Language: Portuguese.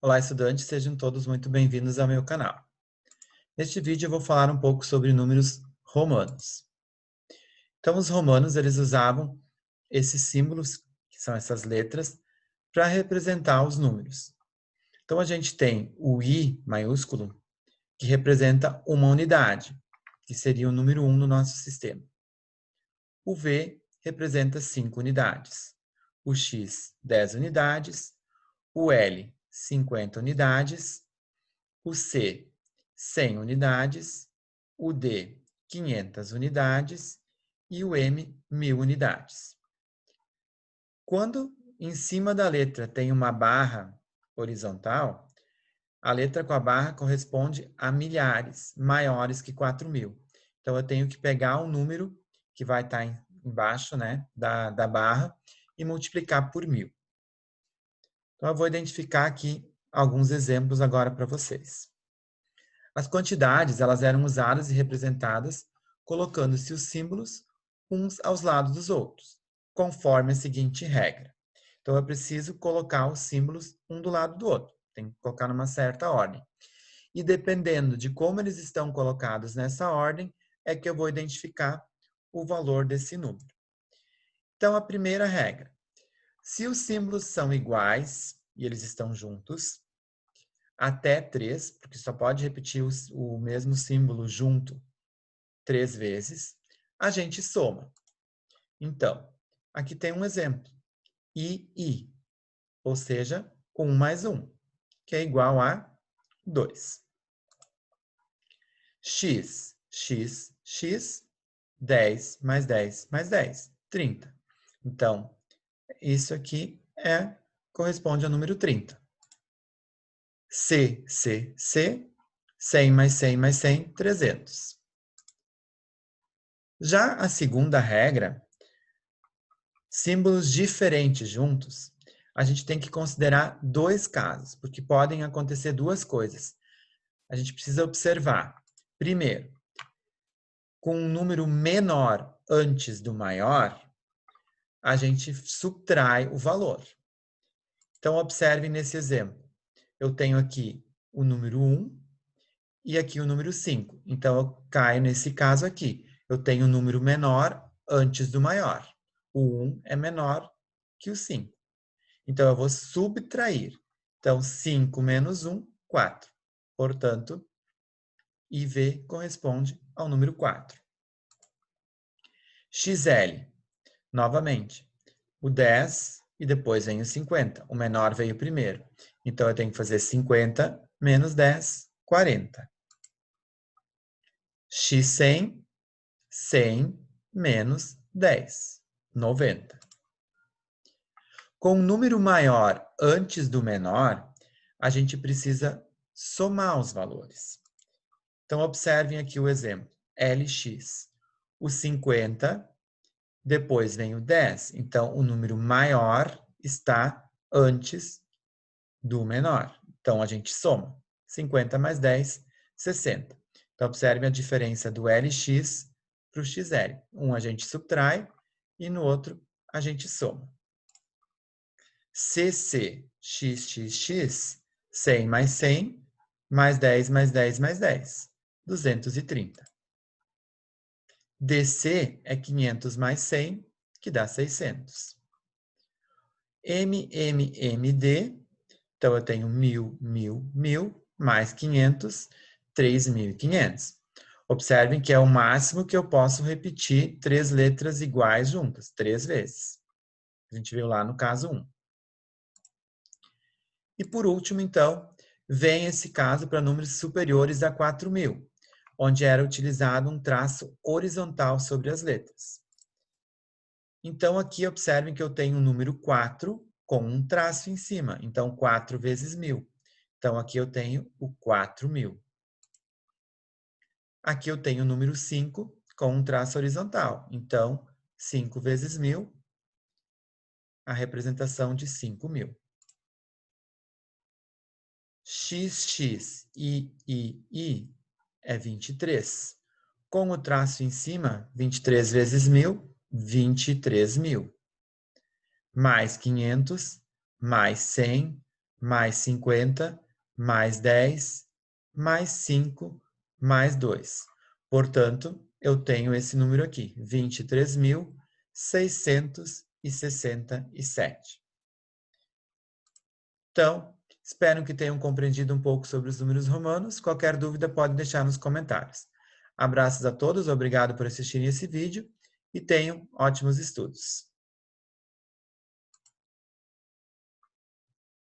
Olá, estudantes, sejam todos muito bem-vindos ao meu canal. Neste vídeo eu vou falar um pouco sobre números romanos. Então, os romanos, eles usavam esses símbolos, que são essas letras, para representar os números. Então, a gente tem o I maiúsculo, que representa uma unidade, que seria o número 1 no nosso sistema. O V representa 5 unidades. O X, 10 unidades. O L, 50 unidades. O C, 100 unidades, o D, 500 unidades e o M, 1000 unidades. Quando em cima da letra tem uma barra horizontal, a letra com a barra corresponde a milhares, maiores que 4.000. Então, eu tenho que pegar o número que vai estar embaixo, né, da barra e multiplicar por 1000. Então, eu vou identificar aqui alguns exemplos agora para vocês. As quantidades, elas eram usadas e representadas colocando-se os símbolos uns aos lados dos outros, conforme a seguinte regra. Então, eu preciso colocar os símbolos um do lado do outro. Tem que colocar numa certa ordem. E dependendo de como eles estão colocados nessa ordem, é que eu vou identificar o valor desse número. Então, a primeira regra. Se os símbolos são iguais e eles estão juntos, até 3, porque só pode repetir o mesmo símbolo junto 3 vezes, a gente soma. Então, aqui tem um exemplo. I, ou seja, 1 mais 1, que é igual a 2. X, 10 mais 10 mais 10, 30. Então, isso aqui corresponde ao número 30. C, 100 mais 100 mais 100, 300. Já a segunda regra, símbolos diferentes juntos, a gente tem que considerar dois casos, porque podem acontecer duas coisas. A gente precisa observar. Primeiro, com um número menor antes do maior, a gente subtrai o valor. Então, observe nesse exemplo. Eu tenho aqui o número 1 e aqui o número 5. Então, eu caio nesse caso aqui. Eu tenho o número menor antes do maior. O 1 é menor que o 5. Então, eu vou subtrair. Então, 5 menos 1, 4. Portanto, IV corresponde ao número 4. XL, novamente, o 10 e depois vem o 50. O menor veio primeiro. Então, eu tenho que fazer 50 menos 10, 40. X100, 100 menos 10, 90. Com um número maior antes do menor, a gente precisa somar os valores. Então, observem aqui o exemplo. LX. O 50, depois vem o 10. Então, o número maior está antes do menor. Então, a gente soma. 50 mais 10, 60. Então, observem a diferença do LX para o XL. Um a gente subtrai e no outro a gente soma. CC, XXX, 100 mais 100, mais 10 mais 10 mais 10, 230. DC é 500 mais 100, que dá 600. MMMD, então eu tenho 1000, 1000, 1000, mais 500, 3.500. Observem que é o máximo que eu posso repetir 3 letras iguais juntas, 3 vezes. A gente viu lá no caso 1. E por último, então, vem esse caso para números superiores a 4.000, onde era utilizado um traço horizontal sobre as letras. Então, aqui observem que eu tenho o número 4 com um traço em cima. Então, 4 vezes 1000. Então, aqui eu tenho o 4.000. Aqui eu tenho o número 5 com um traço horizontal. Então, 5 vezes 1000, a representação de 5.000. XX, I é 23. Com o traço em cima, 23 vezes 1000, 23.000. Mais 500, mais 100, mais 50, mais 10, mais 5, mais 2. Portanto, eu tenho esse número aqui, 23.667. Então, espero que tenham compreendido um pouco sobre os números romanos. Qualquer dúvida pode deixar nos comentários. Abraços a todos, obrigado por assistirem esse vídeo e tenham ótimos estudos.